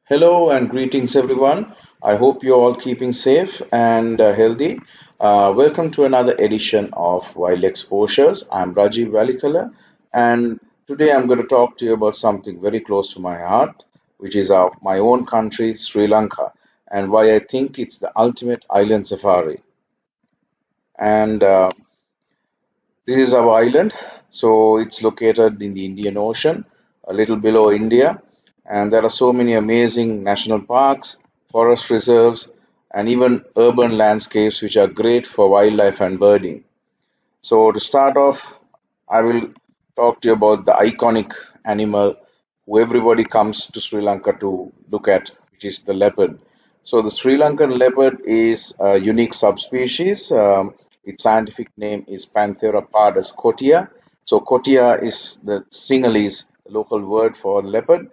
Hello and greetings, everyone. I hope you're all keeping safe and healthy. Welcome to another edition of Wild Exposures. I'm Rajiv Valikala, and today I'm going to talk to you about something very close to my heart, which is my own country, Sri Lanka, and why I think it's the ultimate island safari. And this is our island. So it's located in the Indian Ocean, a little below India, and there are so many amazing national parks, forest reserves, and even urban landscapes which are great for wildlife and birding. So to start off, I will talk to you about the iconic animal who everybody comes to Sri Lanka to look at, which is the leopard. So the Sri Lankan leopard is a unique subspecies. Its scientific name is Panthera pardus cotia. So cotia is the Sinhalese local word for the leopard.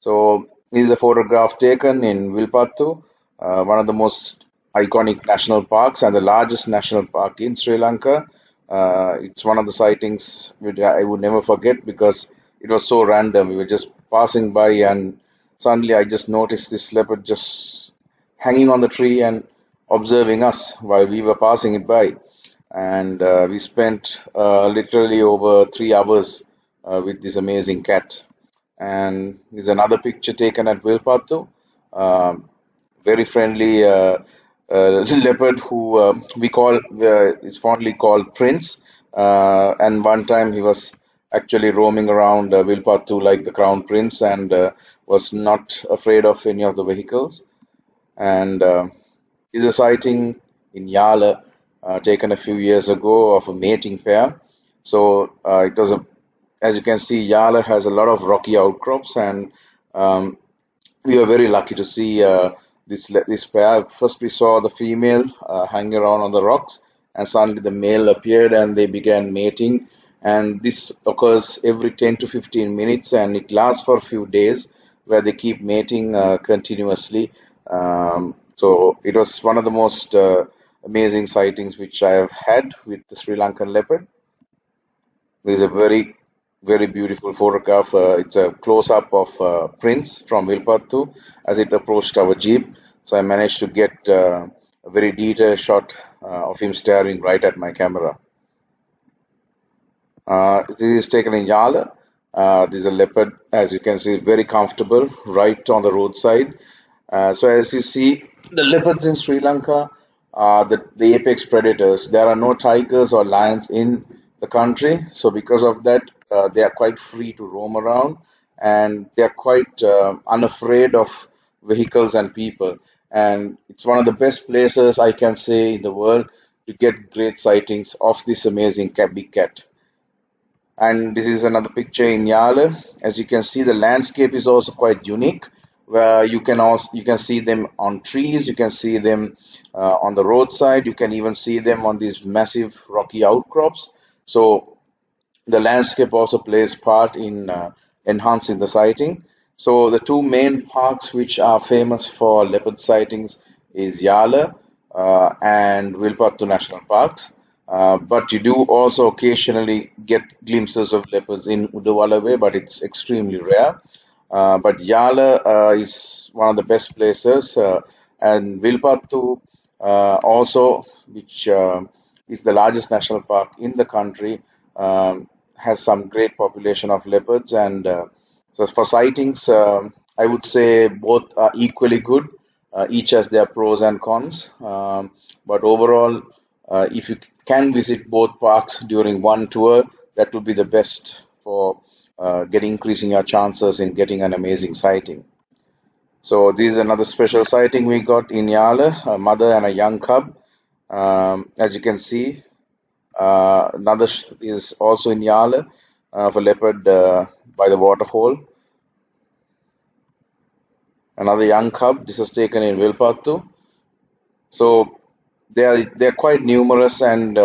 So this is a photograph taken in Vilpattu, one of the most iconic national parks and the largest national park in Sri Lanka. It's one of the sightings which I would never forget because it was so random. We were just passing by and suddenly I just noticed this leopard just hanging on the tree and observing us while we were passing it by. And we spent literally over 3 hours with this amazing cat. And there's another picture taken at Vilpattu. Very friendly leopard who we call is fondly called Prince. And one time he was actually roaming around Vilpattu like the Crown Prince and was not afraid of any of the vehicles. And is a sighting in Yala taken a few years ago of a mating pair. So it was a, as you can see, Yala has a lot of rocky outcrops, and um, we were very lucky to see this pair. First, we saw the female hanging around on the rocks, and suddenly the male appeared, and they began mating. And this occurs every 10 to 15 minutes, and it lasts for a few days, where they keep mating continuously. So it was one of the most amazing sightings which I have had with the Sri Lankan leopard. There is a very beautiful photograph. It's a close up of Prince from Vilpattu as it approached our jeep. So I managed to get a very detailed shot of him staring right at my camera. This is taken in Yala. This is a leopard, as you can see, very comfortable right on the roadside. So as you see, the leopards in Sri Lanka are the apex predators. There are no tigers or lions in the country, so because of that, they are quite free to roam around, and they are quite unafraid of vehicles and people. And it's one of the best places I can say in the world to get great sightings of this amazing big cat. And this is another picture in Yale. As you can see, the landscape is also quite unique, where you can see them on trees, you can see them on the roadside, you can even see them on these massive rocky outcrops. So the landscape also plays part in enhancing the sighting. So the two main parks which are famous for leopard sightings is Yala and Wilpattu National Parks. But you do also occasionally get glimpses of leopards in Uddawalla, but it's extremely rare. But Yala is one of the best places, and Vilpattu also, which is the largest national park in the country, has some great population of leopards. And so for sightings, I would say both are equally good. Each has their pros and cons. But overall, if you can visit both parks during one tour, that would be the best for getting increasing your chances in getting an amazing sighting. So this is another special sighting we got in Yala, a mother and a young cub. As you can see, another is also in Yala of a leopard by the waterhole. Another young cub. This is taken in Vilpattu. So they're quite numerous, and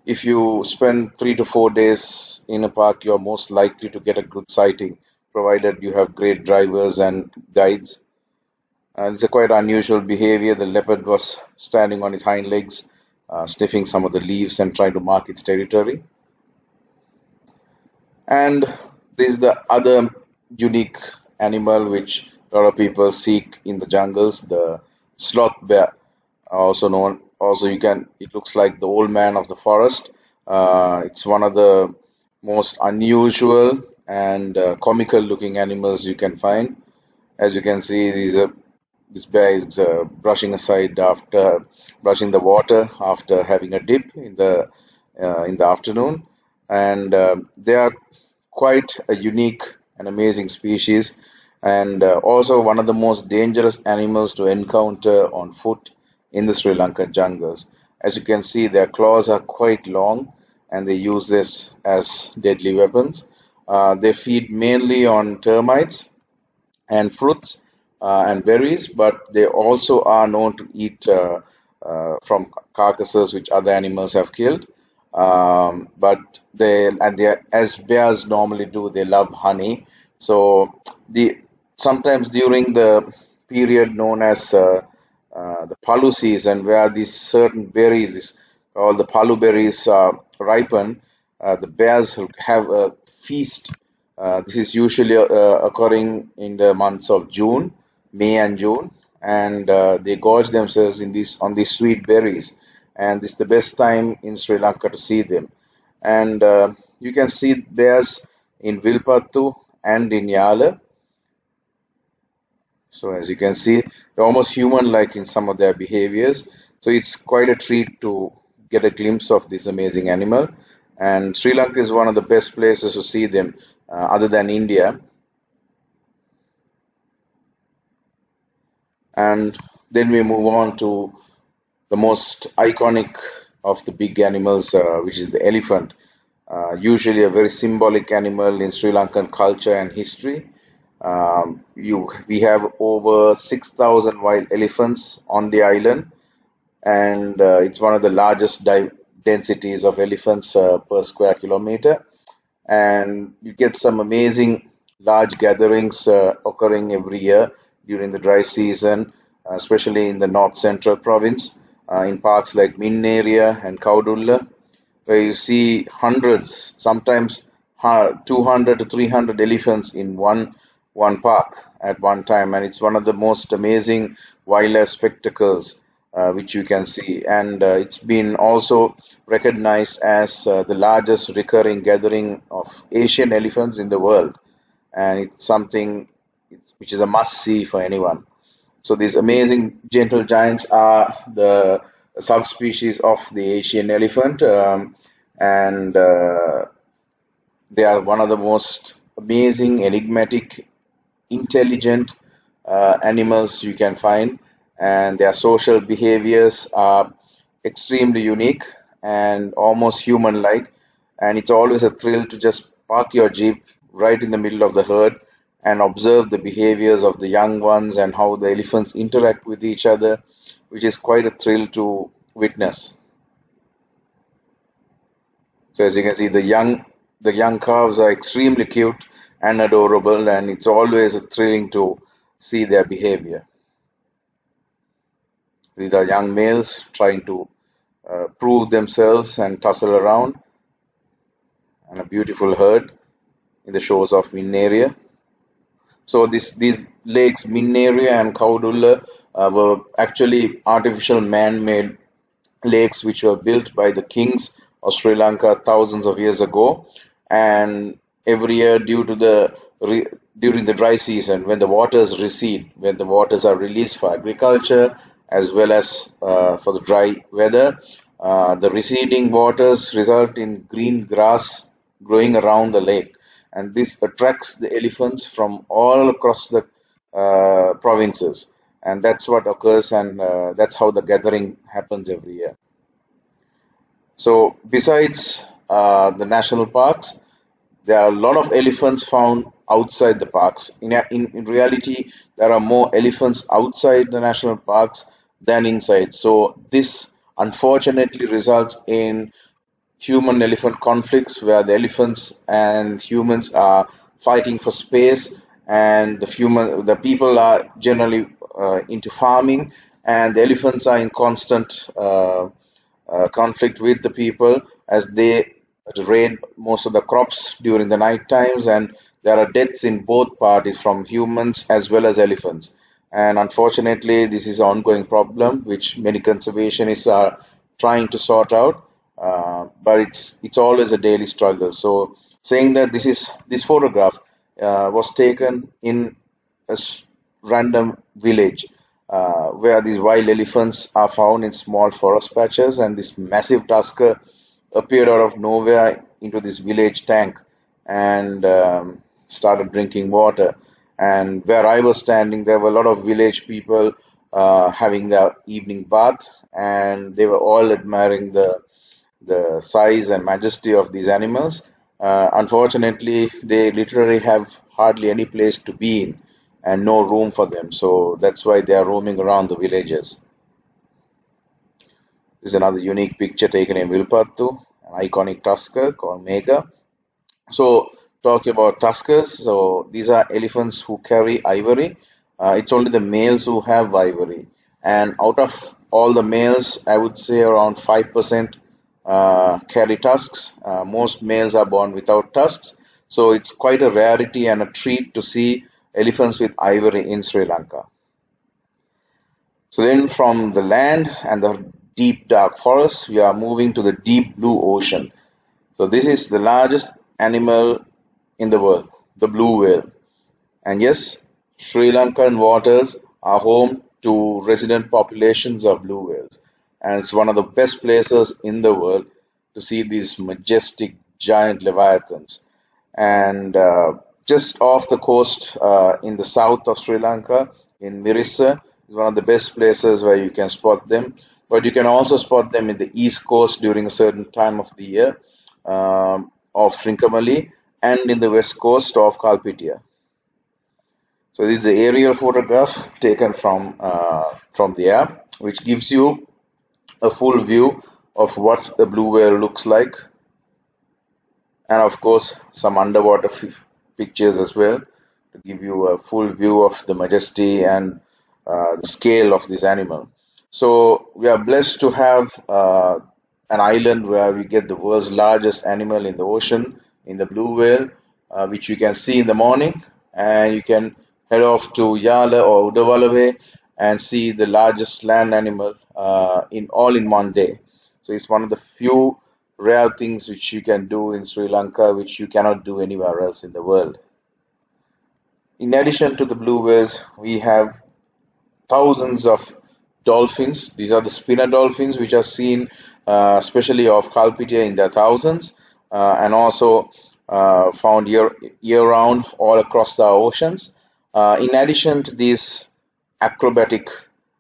if you spend 3 to 4 days in a park, you're most likely to get a good sighting, provided you have great drivers and guides. It's a quite unusual behavior. The leopard was standing on its hind legs, sniffing some of the leaves and trying to mark its territory. And this is the other unique animal which a lot of people seek in the jungles. The sloth bear, also known, also you can, it looks like the old man of the forest. It's one of the most unusual and comical looking animals you can find. As you can see, this bear is brushing aside after brushing the water after having a dip in the afternoon, and they are quite a unique and amazing species, and also one of the most dangerous animals to encounter on foot in the Sri Lankan jungles. As you can see, their claws are quite long, and they use this as deadly weapons. They feed mainly on termites and fruits and berries, but they also are known to eat from carcasses which other animals have killed. But they, as bears normally do, they love honey. So the sometimes during the period known as the palu season, where these certain berries, all the palu berries, ripen, the bears have a feast. This is usually occurring in the months of June, May and June, and they gorge themselves in these on these sweet berries. And this is the best time in Sri Lanka to see them. And you can see bears in Vilpattu and in Yala. So as you can see, they're almost human-like in some of their behaviors. So it's quite a treat to get a glimpse of this amazing animal. And Sri Lanka is one of the best places to see them, other than India. And then we move on to the most iconic of the big animals, which is the elephant. Usually a very symbolic animal in Sri Lankan culture and history. We have over 6,000 wild elephants on the island, and it's one of the largest densities of elephants per square kilometer. And you get some amazing large gatherings occurring every year during the dry season, especially in the north central province, in parks like Min area and Kaudulla, where you see hundreds, sometimes 200 to 300 elephants in one park at one time, and it's one of the most amazing wildlife spectacles which you can see. And it's been also recognized as the largest recurring gathering of Asian elephants in the world, and it's something which is a must see for anyone. So these amazing gentle giants are the subspecies of the Asian elephant, and they are one of the most amazing, enigmatic, intelligent animals you can find, and their social behaviors are extremely unique and almost human-like. And it's always a thrill to just park your jeep right in the middle of the herd and observe the behaviors of the young ones and how the elephants interact with each other, which is quite a thrill to witness. So as you can see, the young calves are extremely cute and adorable, and it's always thrilling to see their behavior. These are young males trying to prove themselves and tussle around, and a beautiful herd in the shores of Min area. So these lakes, Min area and Kaudulla, were actually artificial man-made lakes which were built by the kings of Sri Lanka thousands of years ago. And every year, during the dry season, when the waters recede, when the waters are released for agriculture as well as for the dry weather, the receding waters result in green grass growing around the lake, and this attracts the elephants from all across the provinces, and that's what occurs, and that's how the gathering happens every year. So, besides the national parks, there are a lot of elephants found outside the parks. In reality, there are more elephants outside the national parks than inside. So, this unfortunately results in human elephant conflicts where the elephants and humans are fighting for space, and the people are generally into farming, and the elephants are in constant conflict with the people as they raid most of the crops during the night times, and there are deaths in both parties from humans as well as elephants. And unfortunately, this is an ongoing problem which many conservationists are trying to sort out. But it's always a daily struggle. So saying that this photograph was taken in a random village where these wild elephants are found in small forest patches, and this massive tusker appeared out of nowhere into this village tank and started drinking water. And where I was standing, there were a lot of village people having their evening bath, and they were all admiring the size and majesty of these animals. Unfortunately, they literally have hardly any place to be in and no room for them. So that's why they are roaming around the villages. This is another unique picture taken in Vilpattu, an iconic tusker called Mega. So, talking about tuskers, so these are elephants who carry ivory. It's only the males who have ivory, and out of all the males, I would say around 5% carry tusks. Most males are born without tusks, so it's quite a rarity and a treat to see elephants with ivory in Sri Lanka. So then, from the land and the deep dark forests, we are moving to the deep blue ocean. So this is the largest animal in the world, the blue whale. And yes, Sri Lankan waters are home to resident populations of blue whales. And it's one of the best places in the world to see these majestic giant leviathans. And just off the coast in the south of Sri Lanka, in Mirissa, is one of the best places where you can spot them. But you can also spot them in the east coast during a certain time of the year of Trincomalee and in the west coast of Kalpitia. So this is the aerial photograph taken from the air, which gives you a full view of what the blue whale looks like, and of course some underwater pictures as well to give you a full view of the majesty and the scale of this animal. So we are blessed to have an island where we get the world's largest animal in the ocean, in the blue whale, which you can see in the morning, and you can head off to Yala or Udawalawe and see the largest land animal in one day. So it's one of the few rare things which you can do in Sri Lanka, which you cannot do anywhere else in the world. In addition to the blue whales, we have thousands of dolphins. These are the spinner dolphins, which are seen especially off Kalpitia in their thousands, and also found year round all across the oceans. In addition to these acrobatic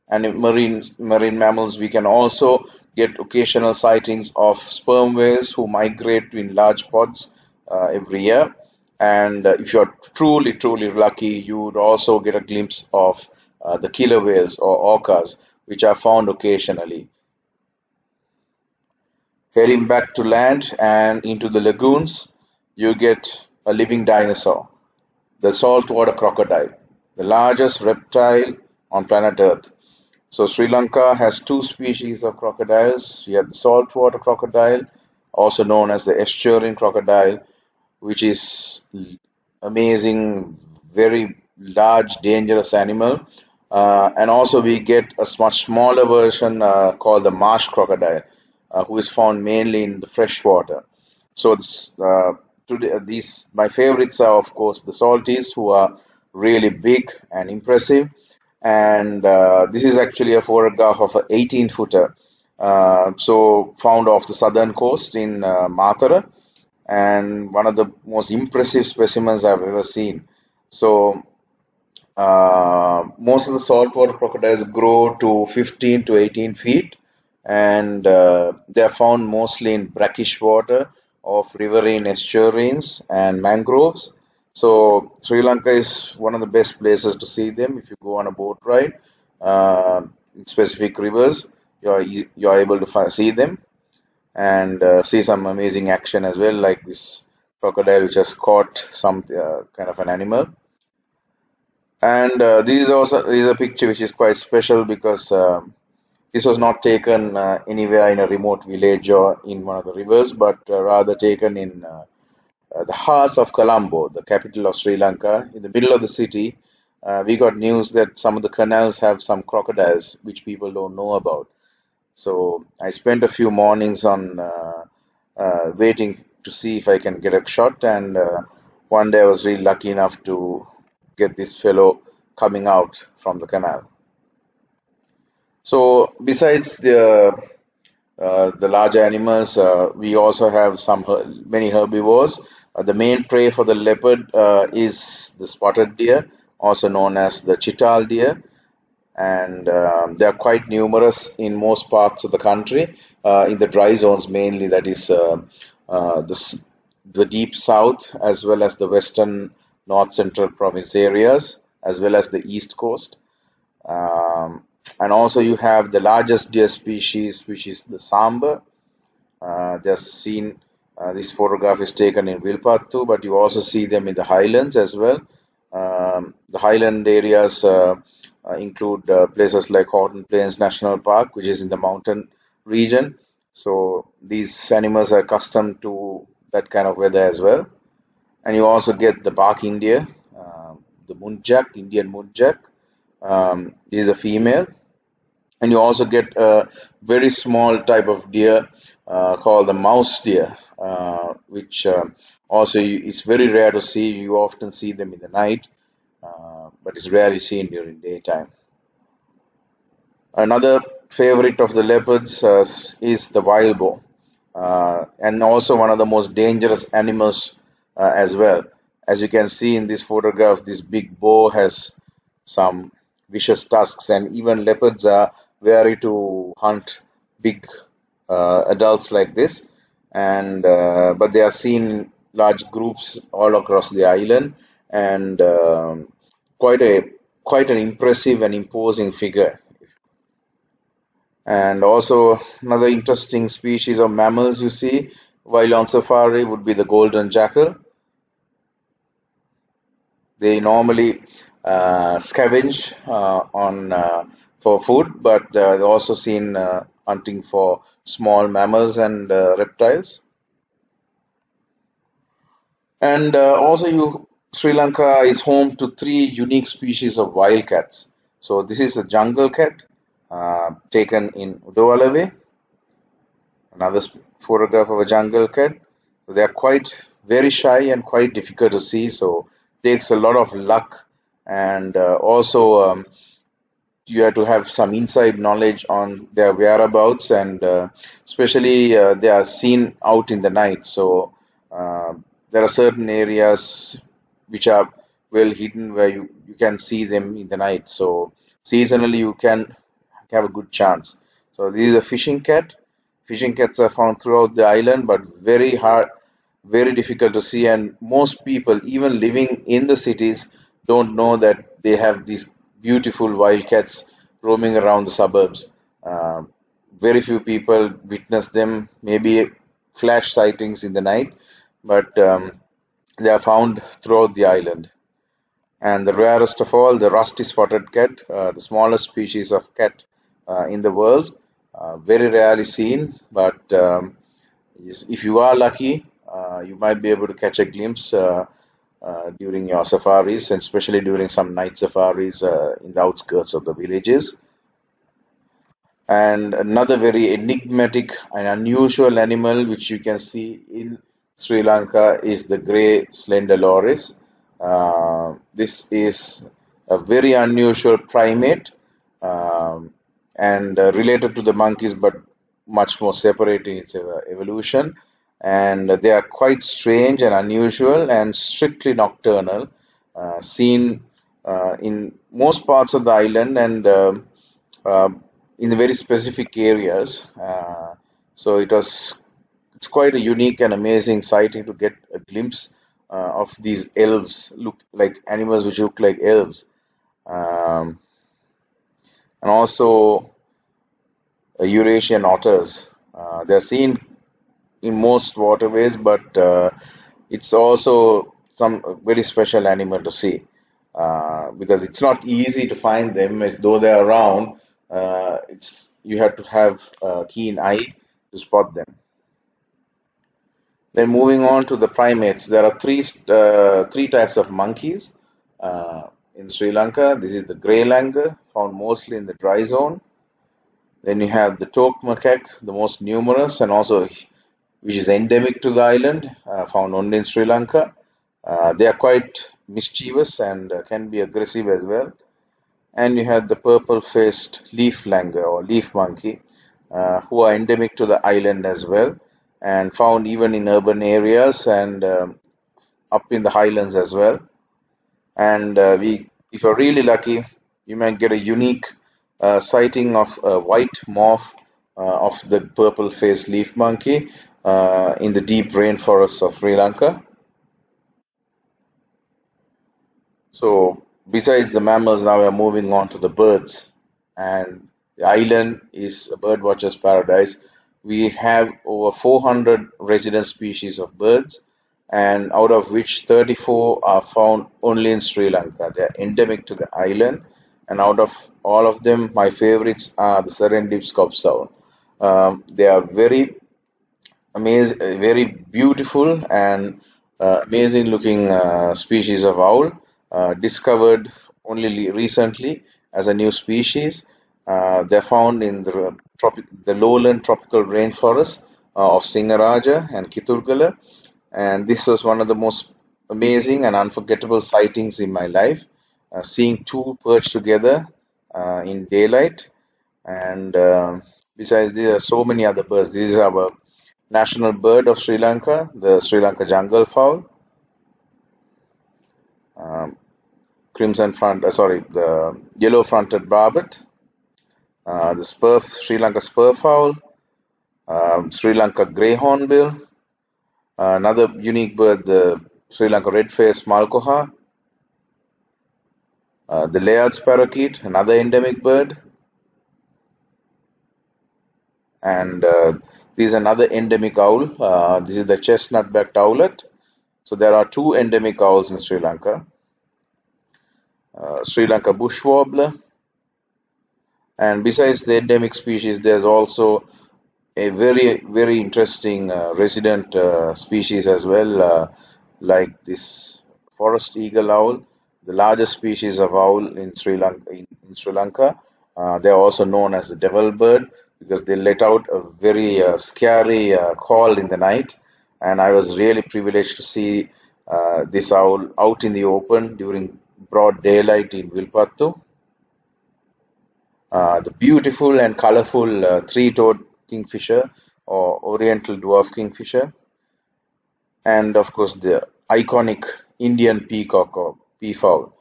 and marine mammals, we can also get occasional sightings of sperm whales who migrate in large pods every year. And if you're truly lucky, you would also get a glimpse of the killer whales or orcas, which are found occasionally. Heading back to land and into the lagoons, you get a living dinosaur, the saltwater crocodile, the largest reptile on planet Earth. So Sri Lanka has two species of crocodiles. We have the saltwater crocodile, also known as the estuarine crocodile, which is amazing, very large, dangerous animal. And also we get a much smaller version called the marsh crocodile, who is found mainly in the fresh water. So today, these my favorites are of course the salties, who are really big and impressive. And this is actually a photograph of an 18-footer, so found off the southern coast in Matara, and one of the most impressive specimens I've ever seen. So most of the saltwater crocodiles grow to 15 to 18 feet, and they are found mostly in brackish water of riverine estuaries and mangroves. So Sri Lanka is one of the best places to see them. If you go on a boat ride in specific rivers, you're able to see them and see some amazing action as well, like this crocodile which has caught some kind of an animal. And this is a picture which is quite special because this was not taken anywhere in a remote village or in one of the rivers, but rather taken in the heart of Colombo, the capital of Sri Lanka, in the middle of the city. We got news that some of the canals have some crocodiles, which people don't know about. So I spent a few mornings on waiting to see if I can get a shot, and one day I was really lucky enough to get this fellow coming out from the canal. So besides the larger animals, we also have many herbivores. The main prey for the leopard is the spotted deer, also known as the chital deer, and they are quite numerous in most parts of the country. In the dry zones, mainly, that is the deep south, as well as the western, north central province areas, as well as the east coast. Um, and also, you have the largest deer species, which is the sambar. They're seen. This photograph is taken in Vilpattu, but you also see them in the highlands as well. The highland areas include places like Horton Plains National Park, which is in the mountain region. So these animals are accustomed to that kind of weather as well. And you also get the barking deer, the muntjac, Indian muntjac. Is a female, and you also get a very small type of deer called the mouse deer, which it's very rare to see. You often see them in the night, but it's rarely seen during daytime. Another favorite of the leopards is the wild boar, and also one of the most dangerous animals as well. As you can see in this photograph, this big boar has some vicious tusks, and even leopards are wary to hunt big adults like this. And but they are seen in large groups all across the island, and quite a quite an impressive and imposing figure. And also another interesting species of mammals you see while on safari would be the golden jackal. They normally scavenge on for food, but they're also seen hunting for small mammals and reptiles. And also, Sri Lanka is home to three unique species of wild cats. So this is a jungle cat taken in Udawalawe, another photograph of a jungle cat. So they are quite very shy and quite difficult to see. So takes a lot of luck, and also you have to have some inside knowledge on their whereabouts, and especially they are seen out in the night. So uh, there are certain areas which are well hidden where you can see them in the night. So seasonally you can have a good chance. So this is a fishing cat. Fishing cats are found throughout the island, but very hard, very difficult to see. And most people, even living in the cities, don't know that they have these beautiful wild cats roaming around the suburbs. Uh, very few people witness them, maybe flash sightings in the night, but they are found throughout the island. And the rarest of all, the rusty spotted cat, the smallest species of cat in the world, very rarely seen. But if you are lucky, you might be able to catch a glimpse during your safaris, and especially during some night safaris in the outskirts of the villages. And another very enigmatic and unusual animal which you can see in Sri Lanka is the grey slender loris. This is a very unusual primate, and related to the monkeys, but much more separate in its evolution. And they are quite strange and unusual and strictly nocturnal, seen in most parts of the island, and uh, in very specific areas. So it's quite a unique and amazing sighting to get a glimpse of these elves, look like animals which look like elves, um, and also Eurasian otters. They're seen in most waterways, but it's also some very special animal to see, because it's not easy to find them. As though they're around, it's you have to have a keen eye to spot them. Then moving on to the primates, there are three types of monkeys in Sri Lanka. This is the grey langur, found mostly in the dry zone. Then you have the toque macaque, the most numerous and also which is endemic to the island, found only in Sri Lanka. They are quite mischievous and can be aggressive as well. And you have the purple-faced leaf langur or leaf monkey, who are endemic to the island as well, and found even in urban areas and up in the highlands as well. And if you're really lucky, you might get a unique sighting of a white morph of the purple-faced leaf monkey in the deep rainforests of Sri Lanka. So, besides the mammals, now we are moving on to the birds. And the island is a bird watcher's paradise. We have over 400 resident species of birds, and out of which 34 are found only in Sri Lanka. They are endemic to the island, and out of all of them, my favorites are the Serendip scops. They are very beautiful and amazing looking species of owl, discovered only recently as a new species. They're found in the lowland tropical rainforest of Singaraja and Kiturgala, and this was one of the most amazing and unforgettable sightings in my life. Seeing two perched together in daylight, and besides, there are so many other birds. These are our national bird of Sri Lanka, the Sri Lanka jungle fowl, um, the yellow-fronted barbet, the Sri Lanka spur fowl, Sri Lanka grey hornbill, another unique bird, the Sri Lanka red-faced malkoha, the Layard's parakeet, another endemic bird, and this is another endemic owl. This is the chestnut-backed owlet. So there are two endemic owls in Sri Lanka. Sri Lanka bush warbler, and besides the endemic species, there's also a very interesting resident species as well, like this forest eagle owl, the largest species of owl in Sri Lanka. In Sri Lanka, they are also known as the devil bird because they let out a very scary call in the night. And I was really privileged to see this owl out in the open during broad daylight in Vilpattu. The beautiful and colorful three-toed kingfisher or oriental dwarf kingfisher, and of course the iconic Indian peacock or peafowl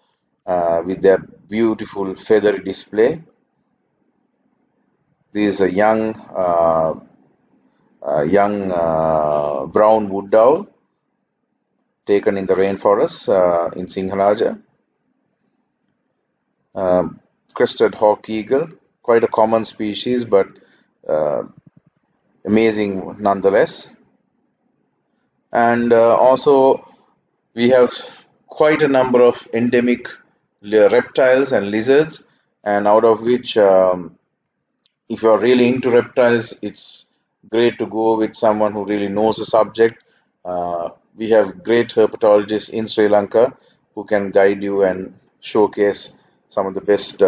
with their beautiful feathery display. This is a young brown wood owl taken in the rainforest in Singharaja. Crested hawk eagle, quite a common species, but uh, amazing nonetheless. And also, we have quite a number of endemic reptiles and lizards, and out of which, if you're really into reptiles, it's great to go with someone who really knows the subject. We have great herpetologists in Sri Lanka who can guide you and showcase some of the best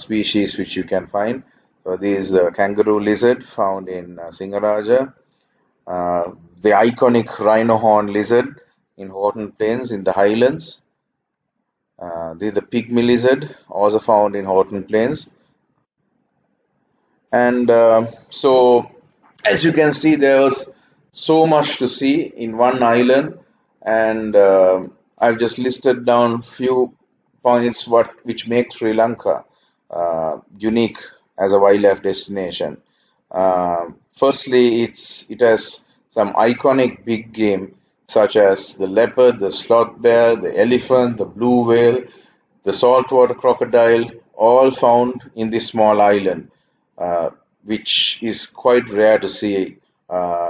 species which you can find. So, this kangaroo lizard found in Singaraja, uh, the iconic rhino horn lizard in Horton Plains in the highlands. The pygmy lizard, also found in Horton Plains. And so, as you can see, there was so much to see in one island, and I've just listed down few points which make Sri Lanka unique as a wildlife destination. Firstly, it has some iconic big game such as the leopard, the sloth bear, the elephant, the blue whale, the saltwater crocodile, all found in this small island, uh, which is quite rare to see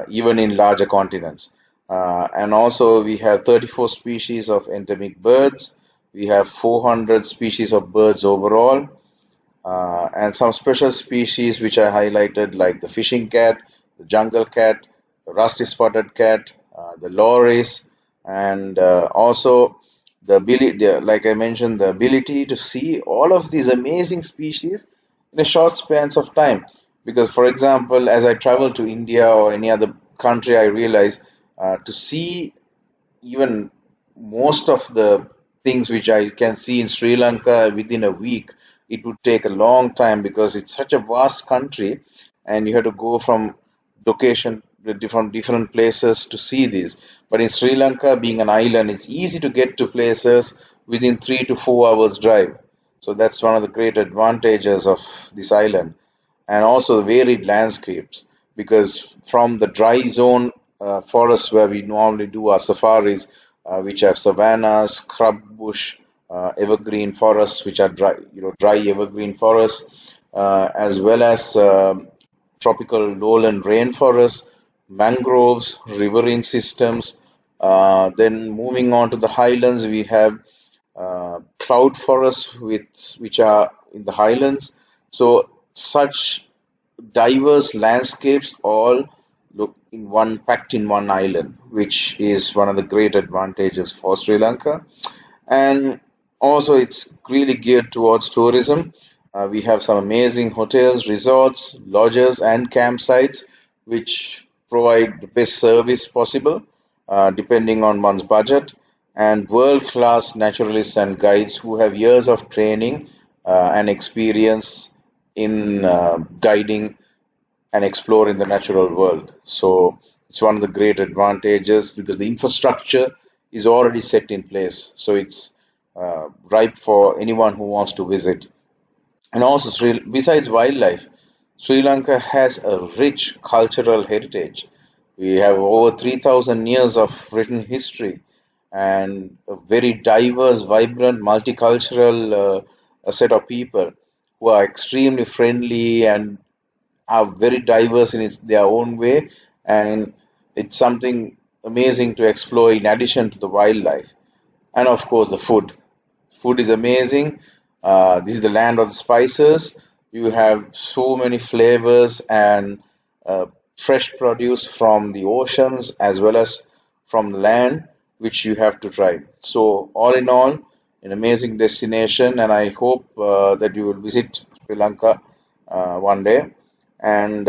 even in larger continents. And also, we have 34 species of endemic birds. We have 400 species of birds overall, and some special species which I highlighted, like the fishing cat, the jungle cat, the rusty spotted cat, the loris, and also like I mentioned, the ability to see all of these amazing species in a short spans of time. Because, for example, as I travel to India or any other country, I realize to see even most of the things which I can see in Sri Lanka within a week, it would take a long time because it's such a vast country, and you have to go from location from different places to see these. But in Sri Lanka, being an island, it's easy to get to places within 3 to 4 hours drive. So that's one of the great advantages of this island, and also varied landscapes, because from the dry zone forests where we normally do our safaris, which have savannas, scrub bush, evergreen forests, which are dry, dry evergreen forests, as well as tropical lowland rainforests, mangroves, riverine systems. Then moving on to the highlands, we have cloud forests which are in the highlands. So such diverse landscapes all look in one packed in one island, which is one of the great advantages for Sri Lanka. And also, it's really geared towards tourism. We have some amazing hotels, resorts, lodges, and campsites, which provide the best service possible, depending on one's budget, and world-class naturalists and guides who have years of training and experience in guiding and explore in the natural world. So it's one of the great advantages because the infrastructure is already set in place. So it's ripe for anyone who wants to visit. And also, besides wildlife, Sri Lanka has a rich cultural heritage. We have over 3,000 years of written history and a very diverse, vibrant, multicultural set of people who are extremely friendly and are very diverse in their own way, and it's something amazing to explore in addition to the wildlife. And of course, the food. Food is amazing. This is the land of the spices. You have so many flavors and uh, fresh produce from the oceans as well as from the land, which you have to try. So, all in all, an amazing destination, and I hope that you will visit Sri Lanka one day. And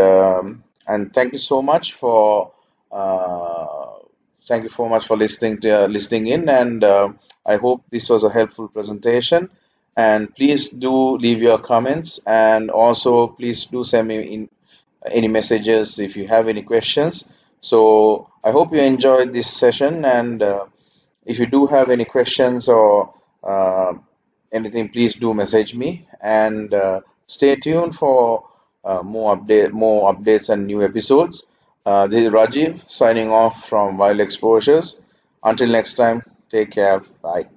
thank you so much for uh, listening in, and I hope this was a helpful presentation. And please do leave your comments, and also please do send me in any messages if you have any questions. So I hope you enjoyed this session, and if you do have any questions or uh, anything, please do message me, and stay tuned for more updates and new episodes. This is Rajiv signing off from Wild Exposures. Until next time, take care. Bye.